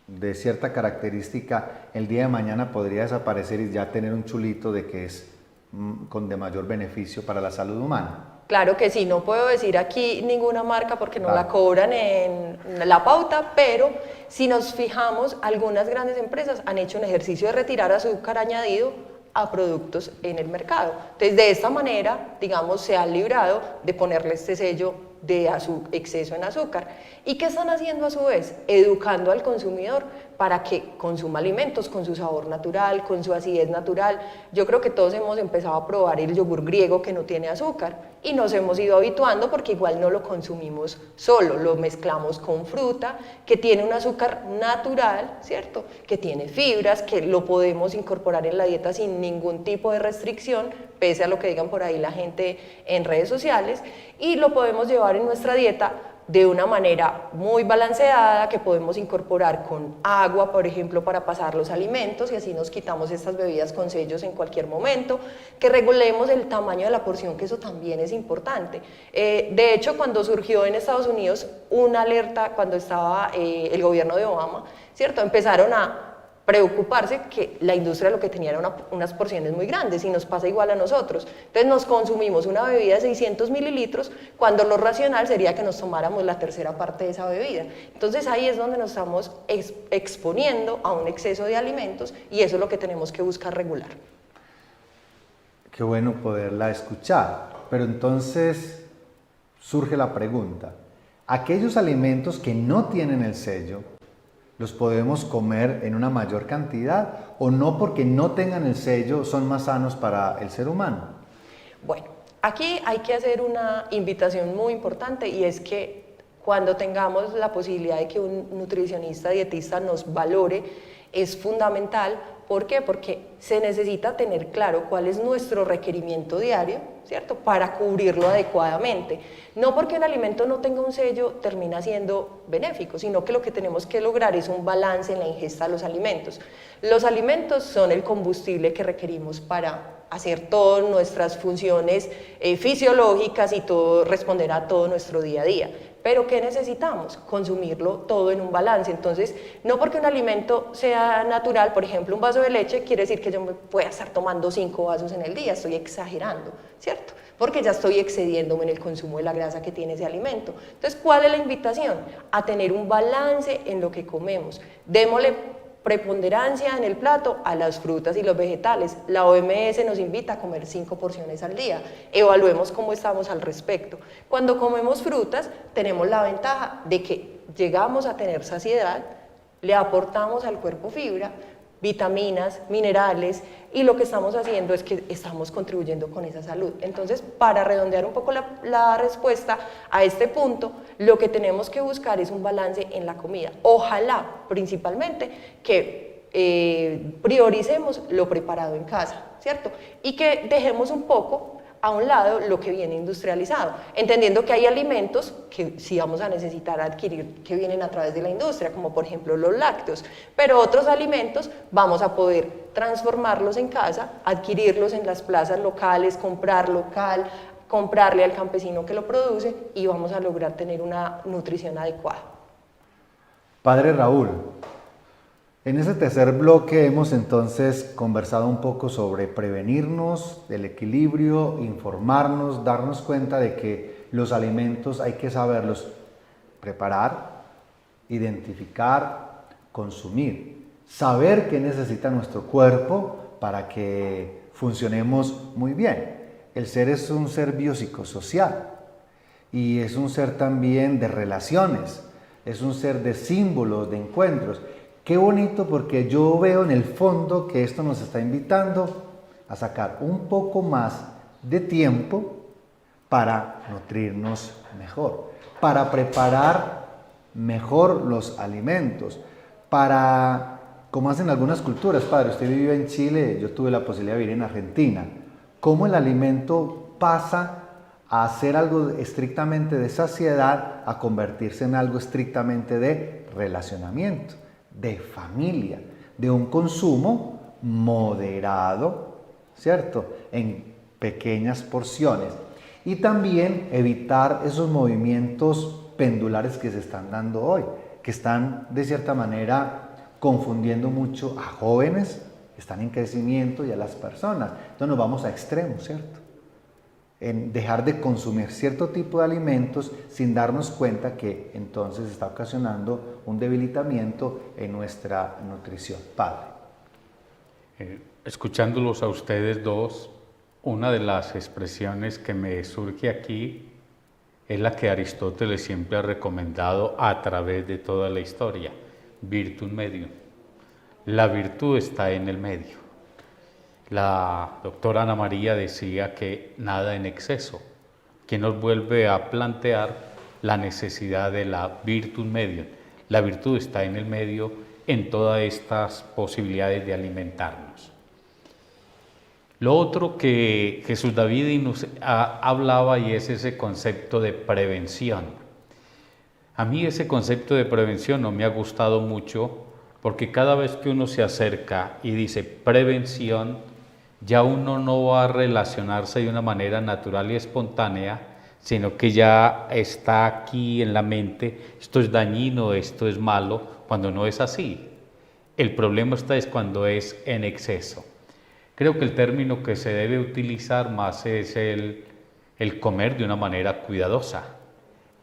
de cierta característica, el día de mañana podría desaparecer y ya tener un chulito de que es de mayor beneficio para la salud humana. Claro que sí, no puedo decir aquí ninguna marca porque no la cobran en la pauta, pero si nos fijamos, algunas grandes empresas han hecho un ejercicio de retirar azúcar añadido a productos en el mercado. Entonces, de esta manera, digamos, se han librado de ponerle este sello de exceso en azúcar. ¿Y qué están haciendo a su vez? Educando al consumidor para que consuma alimentos con su sabor natural, con su acidez natural. Yo creo que todos hemos empezado a probar el yogur griego que no tiene azúcar y nos hemos ido habituando porque igual no lo consumimos solo, lo mezclamos con fruta que tiene un azúcar natural, ¿cierto? Que tiene fibras, que lo podemos incorporar en la dieta sin ningún tipo de restricción, pese a lo que digan por ahí la gente en redes sociales, y lo podemos llevar en nuestra dieta de una manera muy balanceada, que podemos incorporar con agua, por ejemplo, para pasar los alimentos, y así nos quitamos estas bebidas con sellos en cualquier momento, que regulemos el tamaño de la porción, que eso también es importante. De hecho, cuando surgió en Estados Unidos una alerta, cuando estaba el gobierno de Obama, ¿cierto? Empezaron a preocuparse que la industria lo que tenía era unas porciones muy grandes y nos pasa igual a nosotros. Entonces nos consumimos una bebida de 600 mililitros cuando lo racional sería que nos tomáramos la tercera parte de esa bebida. Entonces ahí es donde nos estamos exponiendo a un exceso de alimentos y eso es lo que tenemos que buscar regular. Qué bueno poderla escuchar, pero entonces surge la pregunta, ¿aquellos alimentos que no tienen el sello los podemos comer en una mayor cantidad o no porque no tengan el sello son más sanos para el ser humano? Bueno, aquí hay que hacer una invitación muy importante y es que cuando tengamos la posibilidad de que un nutricionista dietista nos valore, es fundamental. ¿Por qué? Porque se necesita tener claro cuál es nuestro requerimiento diario, ¿cierto? Para cubrirlo adecuadamente. No porque un alimento no tenga un sello termina siendo benéfico, sino que lo que tenemos que lograr es un balance en la ingesta de los alimentos. Los alimentos son el combustible que requerimos para hacer todas nuestras funciones fisiológicas y responder a todo nuestro día a día. Pero ¿qué necesitamos? Consumirlo todo en un balance. Entonces, no porque un alimento sea natural, por ejemplo, un vaso de leche, quiere decir que yo me pueda estar tomando 5 vasos en el día, estoy exagerando, ¿cierto? Porque ya estoy excediéndome en el consumo de la grasa que tiene ese alimento. Entonces, ¿cuál es la invitación? A tener un balance en lo que comemos. Démosle preponderancia en el plato a las frutas y los vegetales. La OMS nos invita a comer 5 porciones al día. Evaluemos cómo estamos al respecto. Cuando comemos frutas, tenemos la ventaja de que llegamos a tener saciedad, le aportamos al cuerpo fibra, vitaminas, minerales, y lo que estamos haciendo es que estamos contribuyendo con esa salud. Entonces, para redondear un poco la respuesta a este punto, lo que tenemos que buscar es un balance en la comida. Ojalá, principalmente, que prioricemos lo preparado en casa, ¿cierto? Y que dejemos un poco a un lado lo que viene industrializado, entendiendo que hay alimentos que sí vamos a necesitar adquirir que vienen a través de la industria, como por ejemplo los lácteos, pero otros alimentos vamos a poder transformarlos en casa, adquirirlos en las plazas locales, comprar local, comprarle al campesino que lo produce y vamos a lograr tener una nutrición adecuada. Padre Raúl, en ese tercer bloque hemos entonces conversado un poco sobre prevenirnos, el equilibrio, informarnos, darnos cuenta de que los alimentos hay que saberlos preparar, identificar, consumir, saber qué necesita nuestro cuerpo para que funcionemos muy bien. El ser es un ser biopsicosocial y es un ser también de relaciones, es un ser de símbolos, de encuentros. Qué bonito, porque yo veo en el fondo que esto nos está invitando a sacar un poco más de tiempo para nutrirnos mejor, para preparar mejor los alimentos, para, como hacen algunas culturas. Padre, usted vivió en Chile, yo tuve la posibilidad de vivir en Argentina, cómo el alimento pasa a ser algo estrictamente de saciedad a convertirse en algo estrictamente de relacionamiento, de familia, de un consumo moderado, ¿cierto? En pequeñas porciones. Y también evitar esos movimientos pendulares que se están dando hoy, que están de cierta manera confundiendo mucho a jóvenes, están en crecimiento, y a las personas. Entonces nos vamos a extremos, ¿cierto? En dejar de consumir cierto tipo de alimentos sin darnos cuenta que entonces está ocasionando un debilitamiento en nuestra nutrición. Padre. Escuchándolos a ustedes dos, una de las expresiones que me surge aquí es la que Aristóteles siempre ha recomendado a través de toda la historia: virtud medium. La virtud está en el medio. La doctora Ana María decía que nada en exceso, que nos vuelve a plantear la necesidad de la virtud media. La virtud está en el medio en todas estas posibilidades de alimentarnos. Lo otro que Jesús David nos hablaba, y es ese concepto de prevención. A mí ese concepto de prevención no me ha gustado mucho, porque cada vez que uno se acerca y dice prevención, ya uno no va a relacionarse de una manera natural y espontánea, sino que ya está aquí en la mente, esto es dañino, esto es malo, cuando no es así. El problema está es cuando es en exceso. Creo que el término que se debe utilizar más es el comer de una manera cuidadosa,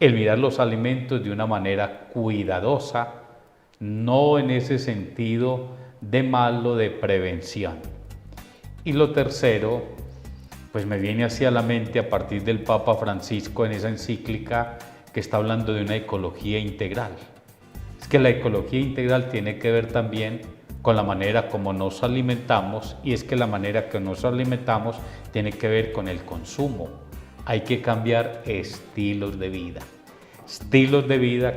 el mirar los alimentos de una manera cuidadosa, no en ese sentido de malo, de prevención. Y lo tercero, pues me viene hacia la mente a partir del Papa Francisco en esa encíclica que está hablando de una ecología integral. Es que la ecología integral tiene que ver también con la manera como nos alimentamos, y es que la manera que nos alimentamos tiene que ver con el consumo. Hay que cambiar estilos de vida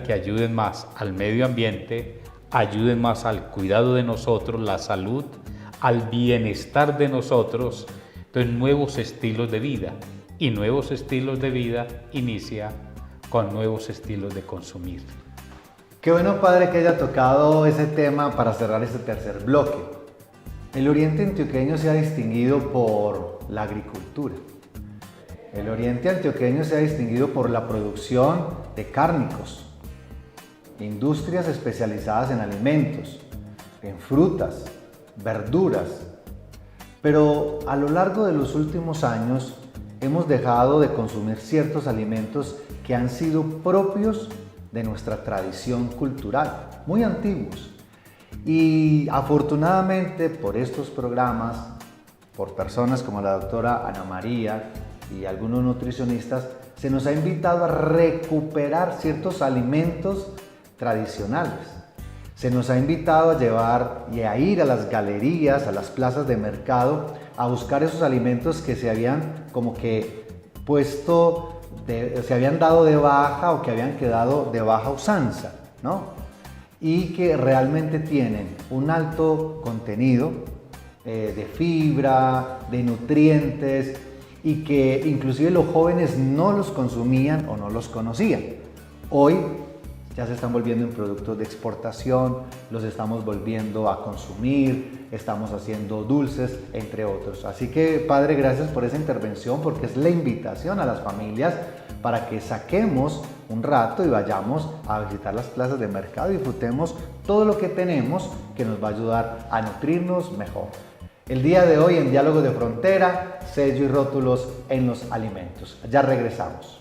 que ayuden más al medio ambiente, ayuden más al cuidado de nosotros, la salud, al bienestar de nosotros. Entonces, nuevos estilos de vida, y nuevos estilos de vida inicia con nuevos estilos de consumir. Qué bueno, padre, que haya tocado ese tema para cerrar este tercer bloque. El oriente antioqueño se ha distinguido por la agricultura. El oriente antioqueño se ha distinguido por la producción de cárnicos, industrias especializadas en alimentos, en frutas, verduras. Pero a lo largo de los últimos años hemos dejado de consumir ciertos alimentos que han sido propios de nuestra tradición cultural, muy antiguos. Y afortunadamente por estos programas, por personas como la doctora Ana María y algunos nutricionistas, se nos ha invitado a recuperar ciertos alimentos tradicionales. Se nos ha invitado a llevar y a ir a las galerías, a las plazas de mercado, a buscar esos alimentos que se habían como que se habían dado de baja o que habían quedado de baja usanza, ¿no? Y que realmente tienen un alto contenido de fibra, de nutrientes, y que inclusive los jóvenes no los consumían o no los conocían. Hoy ya se están volviendo en productos de exportación, los estamos volviendo a consumir, estamos haciendo dulces, entre otros. Así que, padre, gracias por esa intervención, porque es la invitación a las familias para que saquemos un rato y vayamos a visitar las plazas de mercado y disfrutemos todo lo que tenemos que nos va a ayudar a nutrirnos mejor. El día de hoy en Diálogo de Frontera, sello y rótulos en los alimentos. Ya regresamos.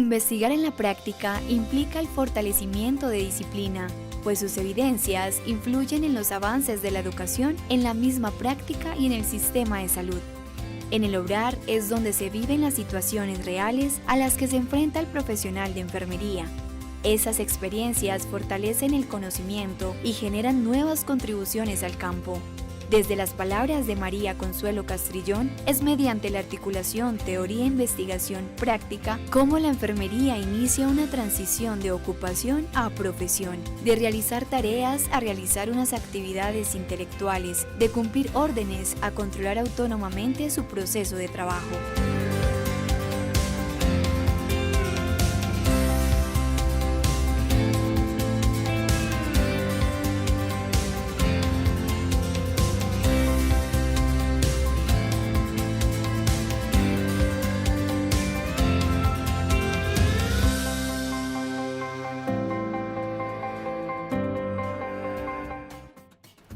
Investigar en la práctica implica el fortalecimiento de disciplina, pues sus evidencias influyen en los avances de la educación en la misma práctica y en el sistema de salud. En el obrar es donde se viven las situaciones reales a las que se enfrenta el profesional de enfermería. Esas experiencias fortalecen el conocimiento y generan nuevas contribuciones al campo. Desde las palabras de María Consuelo Castrillón, es mediante la articulación teoría-investigación práctica cómo la enfermería inicia una transición de ocupación a profesión, de realizar tareas a realizar unas actividades intelectuales, de cumplir órdenes a controlar autónomamente su proceso de trabajo.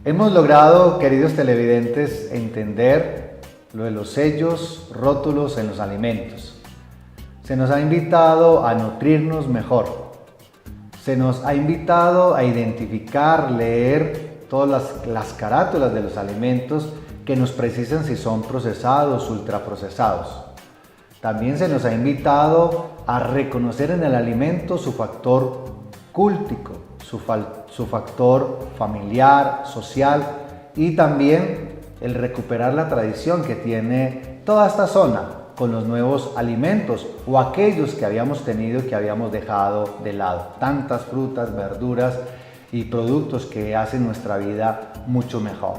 Hemos logrado, queridos televidentes, entender lo de los sellos, rótulos en los alimentos. Se nos ha invitado a nutrirnos mejor. Se nos ha invitado a identificar, leer todas las carátulas de los alimentos que nos precisan si son procesados, ultraprocesados. También se nos ha invitado a reconocer en el alimento su factor cúltico, su factor familiar, social y también el recuperar la tradición que tiene toda esta zona con los nuevos alimentos o aquellos que habíamos tenido y que habíamos dejado de lado. Tantas frutas, verduras y productos que hacen nuestra vida mucho mejor.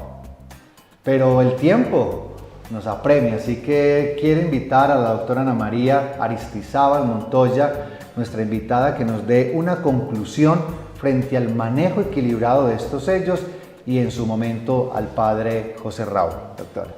Pero el tiempo nos apremia, así que quiero invitar a la doctora Ana María Aristizábal Montoya, nuestra invitada, que nos dé una conclusión frente al manejo equilibrado de estos sellos y en su momento al padre José Raúl. Doctora.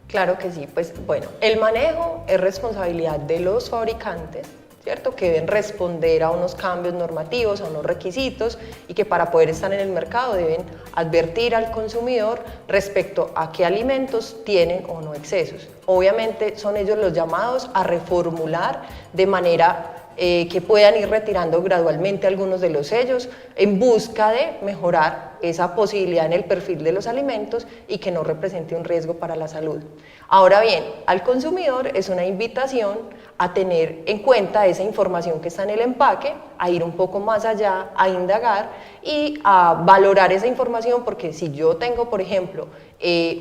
Claro que sí, pues bueno, el manejo es responsabilidad de los fabricantes, ¿cierto? Que deben responder a unos cambios normativos, a unos requisitos y que para poder estar en el mercado deben advertir al consumidor respecto a qué alimentos tienen o no excesos. Obviamente son ellos los llamados a reformular de manera que puedan ir retirando gradualmente algunos de los sellos en busca de mejorar esa posibilidad en el perfil de los alimentos y que no represente un riesgo para la salud. Ahora bien, al consumidor es una invitación a tener en cuenta esa información que está en el empaque, a ir un poco más allá, a indagar y a valorar esa información, porque si yo tengo, por ejemplo,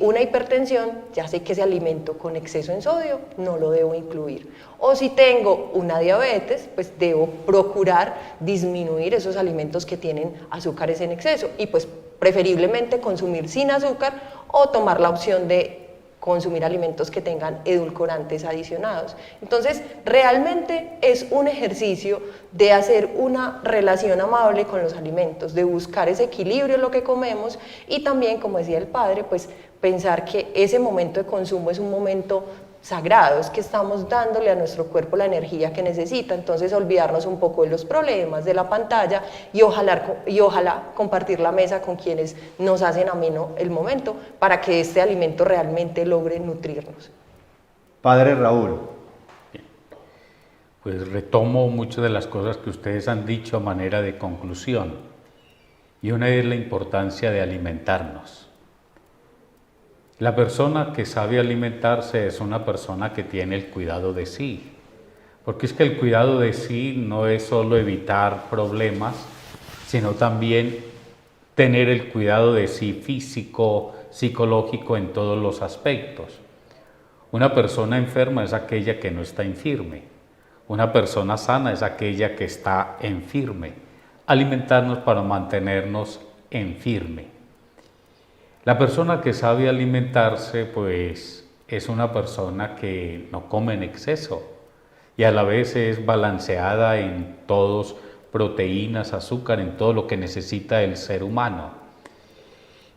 una hipertensión, ya sé que ese alimento con exceso en sodio no lo debo incluir. O si tengo una diabetes, pues debo procurar disminuir esos alimentos que tienen azúcares en exceso y pues preferiblemente consumir sin azúcar o tomar la opción de consumir alimentos que tengan edulcorantes adicionados. Entonces, realmente es un ejercicio de hacer una relación amable con los alimentos, de buscar ese equilibrio en lo que comemos y también, como decía el padre, pues pensar que ese momento de consumo es un momento sagrado, es que estamos dándole a nuestro cuerpo la energía que necesita, entonces olvidarnos un poco de los problemas, de la pantalla y ojalá compartir la mesa con quienes nos hacen ameno el momento para que este alimento realmente logre nutrirnos. Padre Raúl. Pues retomo muchas de las cosas que ustedes han dicho a manera de conclusión y una es la importancia de alimentarnos. La persona que sabe alimentarse es una persona que tiene el cuidado de sí, porque es que el cuidado de sí no es solo evitar problemas, sino también tener el cuidado de sí físico, psicológico en todos los aspectos. Una persona enferma es aquella que no está infirme, una persona sana es aquella que está en firme. Alimentarnos para mantenernos en firme. La persona que sabe alimentarse, pues, es una persona que no come en exceso y a la vez es balanceada en todos, proteínas, azúcar, en todo lo que necesita el ser humano.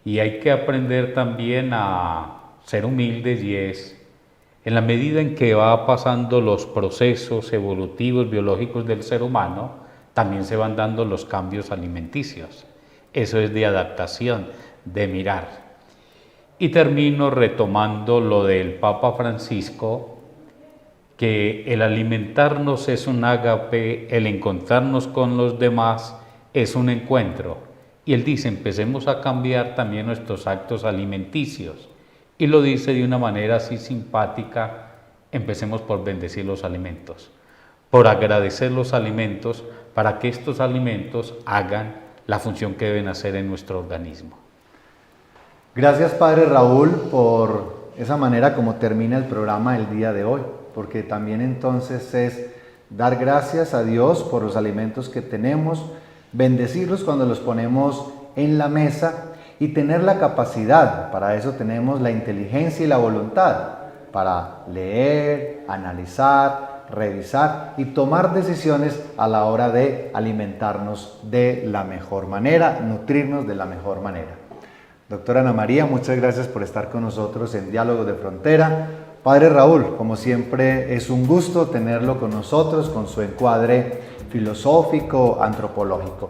Y hay que aprender también a ser humildes y es, en la medida en que va pasando los procesos evolutivos, biológicos del ser humano, también se van dando los cambios alimenticios. Eso es de adaptación, de mirar. Y termino retomando lo del Papa Francisco, que el alimentarnos es un ágape, el encontrarnos con los demás es un encuentro. Y él dice, empecemos a cambiar también nuestros actos alimenticios. Y lo dice de una manera así simpática, empecemos por bendecir los alimentos, por agradecer los alimentos, para que estos alimentos hagan la función que deben hacer en nuestro organismo. Gracias, Padre Raúl, por esa manera como termina el programa el día de hoy, porque también entonces es dar gracias a Dios por los alimentos que tenemos, bendecirlos cuando los ponemos en la mesa y tener la capacidad, para eso tenemos la inteligencia y la voluntad, para leer, analizar, revisar y tomar decisiones a la hora de alimentarnos de la mejor manera, nutrirnos de la mejor manera. Doctora Ana María, muchas gracias por estar con nosotros en Diálogos de Frontera. Padre Raúl, como siempre es un gusto tenerlo con nosotros, con su encuadre filosófico, antropológico.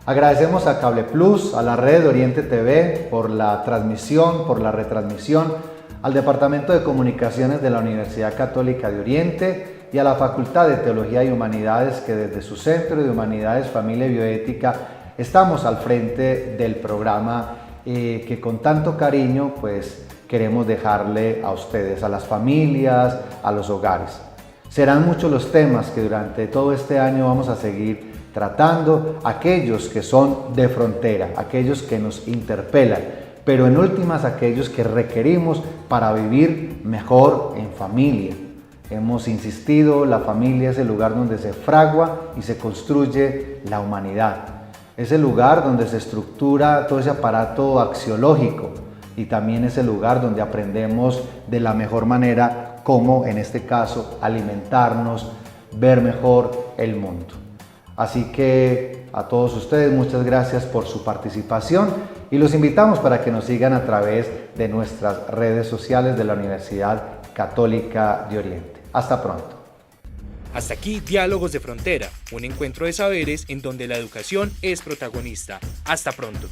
Agradecemos a Cable Plus, a la red de Oriente TV por la transmisión, por la retransmisión, al Departamento de Comunicaciones de la Universidad Católica de Oriente y a la Facultad de Teología y Humanidades, que desde su Centro de Humanidades, Familia y Bioética estamos al frente del programa que con tanto cariño pues queremos dejarle a ustedes, a las familias, a los hogares. Serán muchos los temas que durante todo este año vamos a seguir tratando, aquellos que son de frontera, aquellos que nos interpelan, pero en últimas aquellos que requerimos para vivir mejor en familia. Hemos insistido, la familia es el lugar donde se fragua y se construye la humanidad. Es el lugar donde se estructura todo ese aparato axiológico y también es el lugar donde aprendemos de la mejor manera cómo, en este caso, alimentarnos, ver mejor el mundo. Así que a todos ustedes muchas gracias por su participación y los invitamos para que nos sigan a través de nuestras redes sociales de la Universidad Católica de Oriente. Hasta pronto. Hasta aquí Diálogos de Frontera, un encuentro de saberes en donde la educación es protagonista. Hasta pronto.